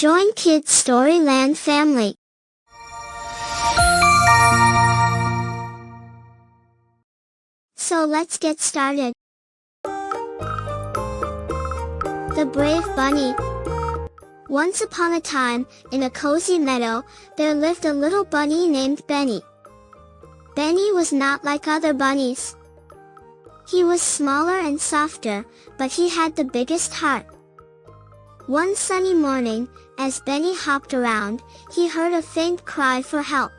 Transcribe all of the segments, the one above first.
Join Kids Storyland family. So let's get started. The Brave Bunny. Once upon a time, in a cozy meadow, there lived a little bunny named Benny. Benny was not like other bunnies. He was smaller and softer, but he had the biggest heart. One sunny morning, as Benny hopped around, he heard a faint cry for help.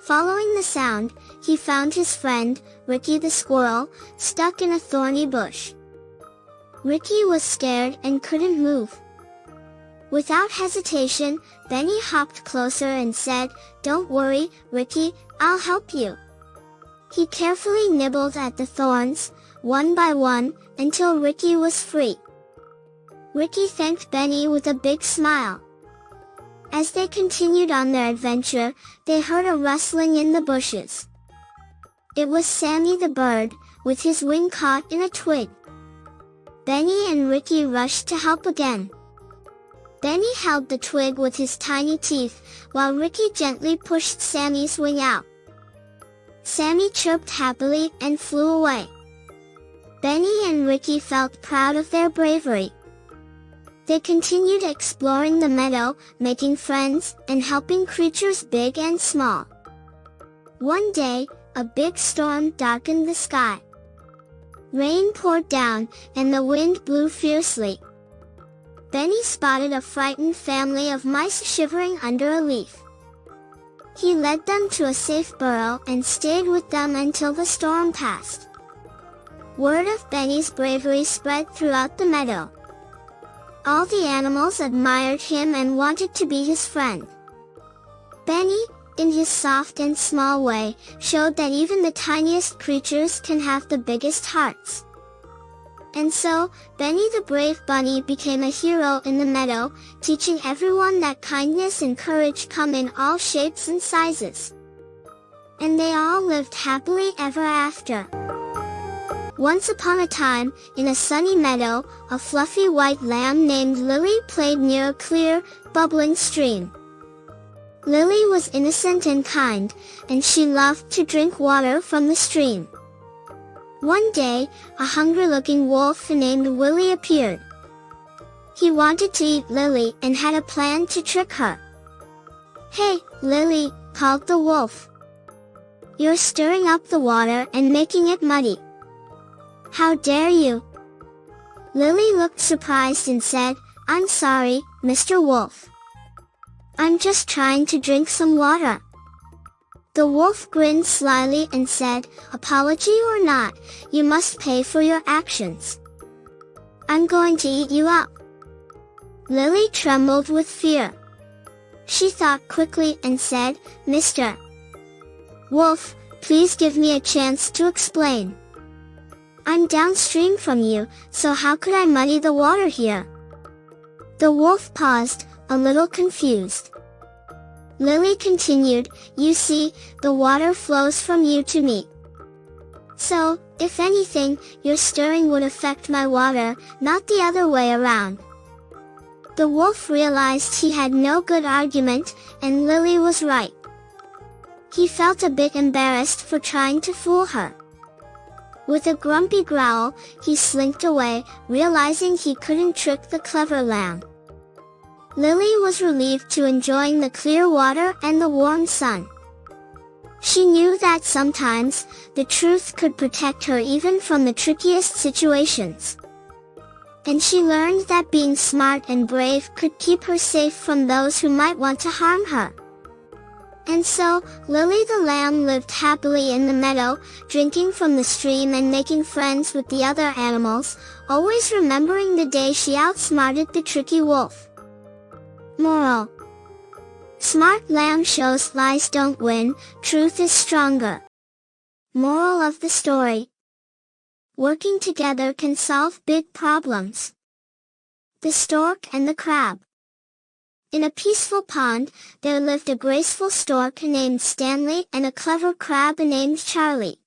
Following the sound, he found his friend, Ricky the squirrel, stuck in a thorny bush. Ricky was scared and couldn't move. Without hesitation, Benny hopped closer and said, "Don't worry, Ricky, I'll help you." He carefully nibbled at the thorns, one by one, until Ricky was free. Ricky thanked Benny with a big smile. As they continued on their adventure, they heard a rustling in the bushes. It was Sammy the bird, with his wing caught in a twig. Benny and Ricky rushed to help again. Benny held the twig with his tiny teeth, while Ricky gently pushed Sammy's wing out. Sammy chirped happily and flew away. Benny and Ricky felt proud of their bravery. They continued exploring the meadow, making friends, and helping creatures big and small. One day, a big storm darkened the sky. Rain poured down, and the wind blew fiercely. Benny spotted a frightened family of mice shivering under a leaf. He led them to a safe burrow and stayed with them until the storm passed. Word of Benny's bravery spread throughout the meadow. All the animals admired him and wanted to be his friend. Benny, in his soft and small way, showed that even the tiniest creatures can have the biggest hearts. And so, Benny the brave bunny became a hero in the meadow, teaching everyone that kindness and courage come in all shapes and sizes. And they all lived happily ever after. Once upon a time, in a sunny meadow, a fluffy white lamb named Lily played near a clear, bubbling stream. Lily was innocent and kind, and she loved to drink water from the stream. One day, a hungry-looking wolf named Willie appeared. He wanted to eat Lily and had a plan to trick her. "Hey, Lily," called the wolf. "You're stirring up the water and making it muddy. How dare you?" Lily looked surprised and said, "I'm sorry, Mr. Wolf. I'm just trying to drink some water." The wolf grinned slyly and said, "Apology or not, you must pay for your actions. I'm going to eat you up." Lily trembled with fear. She thought quickly and said, "Mr. Wolf, please give me a chance to explain. I'm downstream from you, so how could I muddy the water here?" The wolf paused, a little confused. Lily continued, "You see, the water flows from you to me. So, if anything, your stirring would affect my water, not the other way around." The wolf realized he had no good argument, and Lily was right. He felt a bit embarrassed for trying to fool her. With a grumpy growl, he slinked away, realizing he couldn't trick the clever lamb. Lily was relieved to enjoying the clear water and the warm sun. She knew that sometimes, the truth could protect her even from the trickiest situations. And she learned that being smart and brave could keep her safe from those who might want to harm her. And so, Lily the lamb lived happily in the meadow, drinking from the stream and making friends with the other animals, always remembering the day she outsmarted the tricky wolf. Moral: smart lamb shows lies don't win, truth is stronger. Moral of the story: working together can solve big problems. The stork and the crab. In a peaceful pond, there lived a graceful stork named Stanley and a clever crab named Charlie.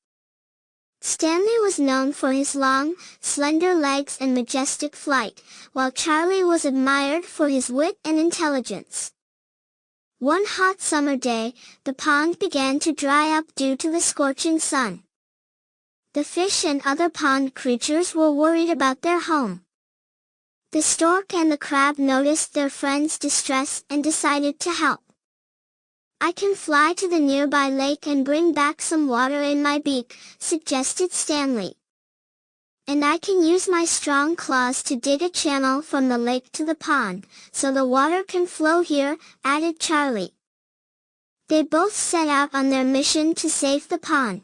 Stanley was known for his long, slender legs and majestic flight, while Charlie was admired for his wit and intelligence. One hot summer day, the pond began to dry up due to the scorching sun. The fish and other pond creatures were worried about their home. The stork and the crab noticed their friends' distress and decided to help. "I can fly to the nearby lake and bring back some water in my beak," suggested Stanley. "And I can use my strong claws to dig a channel from the lake to the pond, so the water can flow here," added Charlie. They both set out on their mission to save the pond.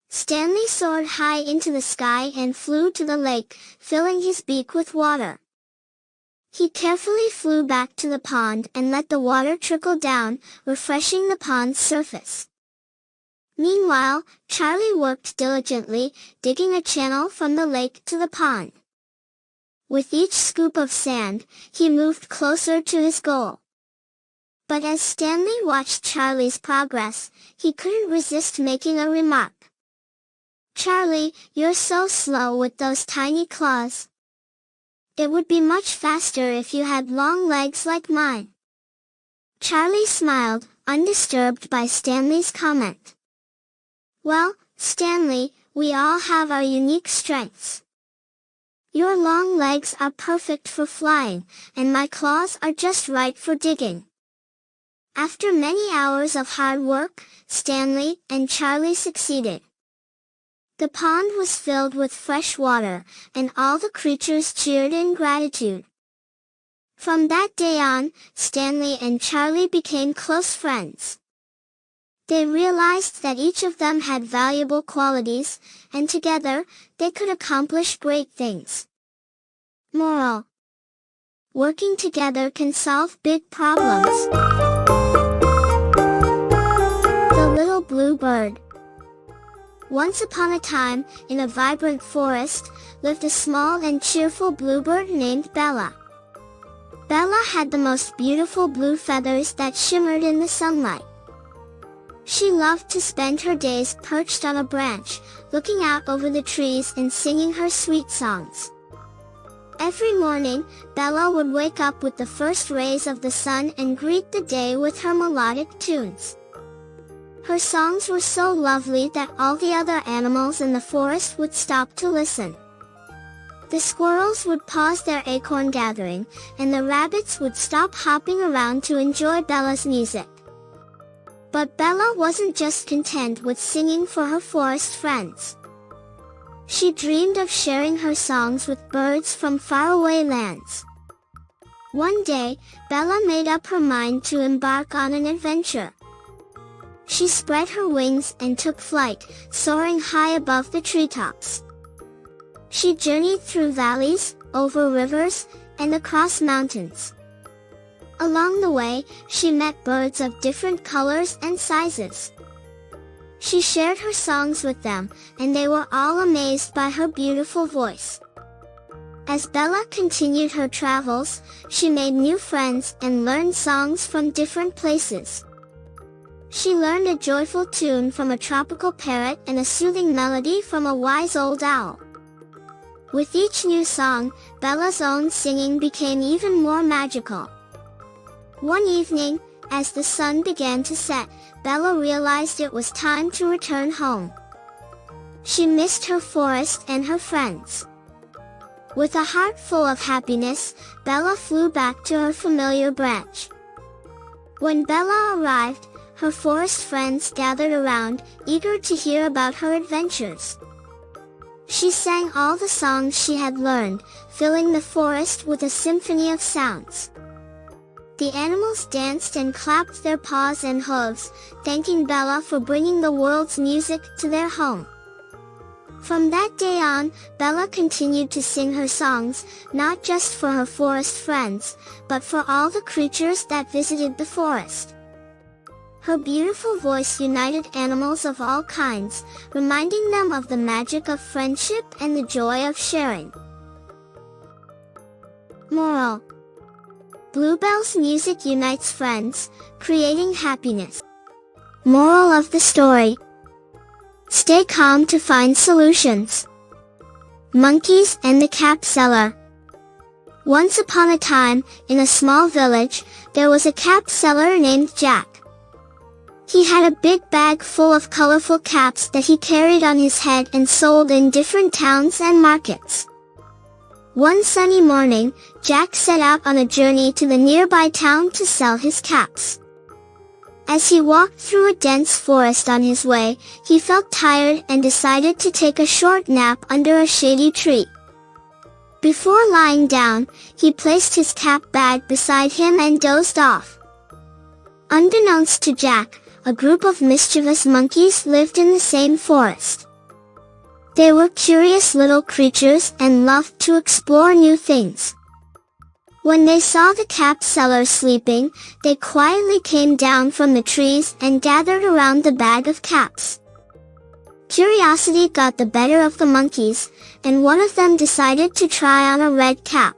Stanley soared high into the sky and flew to the lake, filling his beak with water. He carefully flew back to the pond and let the water trickle down, refreshing the pond's surface. Meanwhile, Charlie worked diligently, digging a channel from the lake to the pond. With each scoop of sand, he moved closer to his goal. But as Stanley watched Charlie's progress, he couldn't resist making a remark. "Charlie, you're so slow with those tiny claws. It would be much faster if you had long legs like mine." Charlie smiled, undisturbed by Stanley's comment. "Well, Stanley, we all have our unique strengths. Your long legs are perfect for flying, and my claws are just right for digging." After many hours of hard work, Stanley and Charlie succeeded. The pond was filled with fresh water, and all the creatures cheered in gratitude. From that day on, Stanley and Charlie became close friends. They realized that each of them had valuable qualities, and together, they could accomplish great things. Moral: working together can solve big problems. The Little Blue Bird. Once upon a time, in a vibrant forest, lived a small and cheerful bluebird named Bella. Bella had the most beautiful blue feathers that shimmered in the sunlight. She loved to spend her days perched on a branch, looking out over the trees and singing her sweet songs. Every morning, Bella would wake up with the first rays of the sun and greet the day with her melodic tunes. Her songs were so lovely that all the other animals in the forest would stop to listen. The squirrels would pause their acorn gathering, and the rabbits would stop hopping around to enjoy Bella's music. But Bella wasn't just content with singing for her forest friends. She dreamed of sharing her songs with birds from faraway lands. One day, Bella made up her mind to embark on an adventure. She spread her wings and took flight, soaring high above the treetops. She journeyed through valleys, over rivers, and across mountains. Along the way, she met birds of different colors and sizes. She shared her songs with them, and they were all amazed by her beautiful voice. As Bella continued her travels, she made new friends and learned songs from different places. She learned a joyful tune from a tropical parrot and a soothing melody from a wise old owl. With each new song, Bella's own singing became even more magical. One evening, as the sun began to set, Bella realized it was time to return home. She missed her forest and her friends. With a heart full of happiness, Bella flew back to her familiar branch. When Bella arrived, her forest friends gathered around, eager to hear about her adventures. She sang all the songs she had learned, filling the forest with a symphony of sounds. The animals danced and clapped their paws and hooves, thanking Bella for bringing the world's music to their home. From that day on, Bella continued to sing her songs, not just for her forest friends, but for all the creatures that visited the forest. Her beautiful voice united animals of all kinds, reminding them of the magic of friendship and the joy of sharing. Moral: Bluebell's music unites friends, creating happiness. Moral of the story: Stay calm to find solutions. Monkeys and the Cap Seller. Once upon a time, in a small village, there was a cap seller named Jack. He had a big bag full of colorful caps that he carried on his head and sold in different towns and markets. One sunny morning, Jack set out on a journey to the nearby town to sell his caps. As he walked through a dense forest on his way, he felt tired and decided to take a short nap under a shady tree. Before lying down, he placed his cap bag beside him and dozed off. Unbeknownst to Jack, a group of mischievous monkeys lived in the same forest. They were curious little creatures and loved to explore new things. When they saw the cap seller sleeping, they quietly came down from the trees and gathered around the bag of caps. Curiosity got the better of the monkeys, and one of them decided to try on a red cap.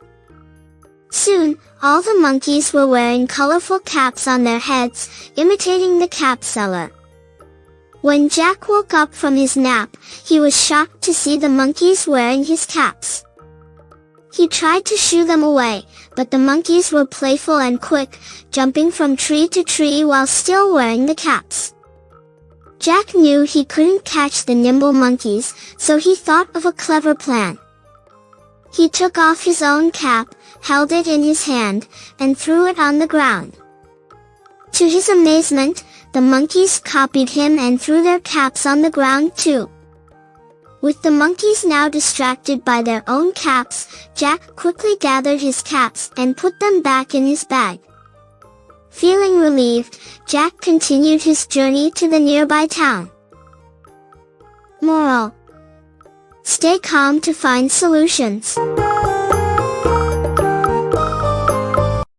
Soon, all the monkeys were wearing colorful caps on their heads, imitating the cap seller. When Jack woke up from his nap, he was shocked to see the monkeys wearing his caps. He tried to shoo them away, but the monkeys were playful and quick, jumping from tree to tree while still wearing the caps. Jack knew he couldn't catch the nimble monkeys, so he thought of a clever plan. He took off his own cap, held it in his hand, and threw it on the ground. To his amazement, the monkeys copied him and threw their caps on the ground too. With the monkeys now distracted by their own caps, Jack quickly gathered his caps and put them back in his bag. Feeling relieved, Jack continued his journey to the nearby town. Moral: stay calm to find solutions.